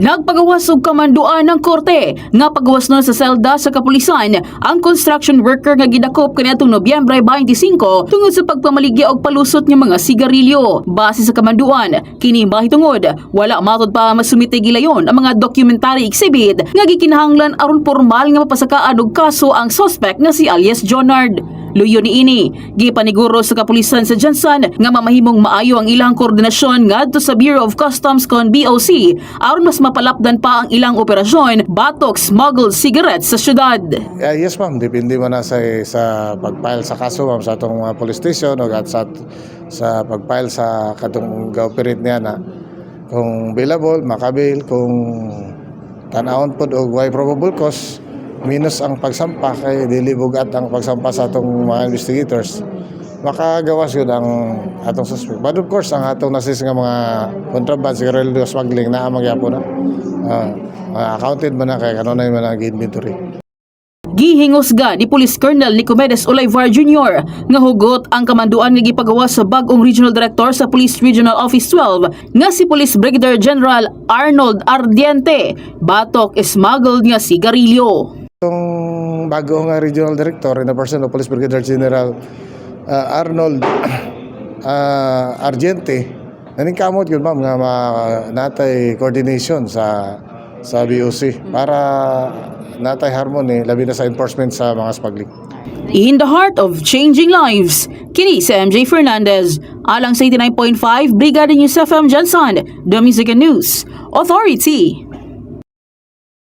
Nagpagawas og kamanduan ng korte nga pagawas na sa selda sa kapulisan ang construction worker nga gidakop kaniadtong Nobyembre 25 tungod sa pagpamaligya og palusot nga mga sigarilyo. Base sa kamanduan, kini mahitungod wala matod pa masumite gilayon ang mga documentary exhibit nga gikinahanglan aron formal nga mapasakaan og kaso ang suspect nga si alias Jonard. Luyo ni ini, gipaniguro sa kapulisan sa Jansan nga mamahimong maayo ang ilang koordinasyon ngadto sa Bureau of Customs kon BOC aron mas mapalapdan pa ang ilang operasyon batok smuggled cigarettes sa syudad. Yes ma'am, depende man na sa pag-file sa kaso ma'am sa atong police station o sa pag-file sa katong ga-operate niya na kung bailable, makabail, kung tanawon pod og why probable cause minus ang pagsampa kay dili bugat ang pagsampa sa atong mga investigators, makagawas yun ang atong suspect. But of course, ang atong nasis nga mga contraband, cigarillo smuggling na magyapon na. Accounted man na kay kanunay man ang inventory. Gihingusga ni Police Colonel Nicomedes Olivar Jr. nga hugot ang kamanduan nga gipagawas sa bag-ong Regional Director sa Police Regional Office 12 nga si Police Brigadier General Arnold Ardiente batok smuggled nga sigarilyo. Itong bagong Regional Director in the person of Police Brigadier General Arnold Ardiente, naningkamot yun ma'am nga natay coordination sa BOC para natay harmony labi na sa enforcement sa mga smuggling. In the heart of changing lives, kini si MJ Fernandez, alang sa 89.5 Brigada News FM Jansan, The Music and News Authority.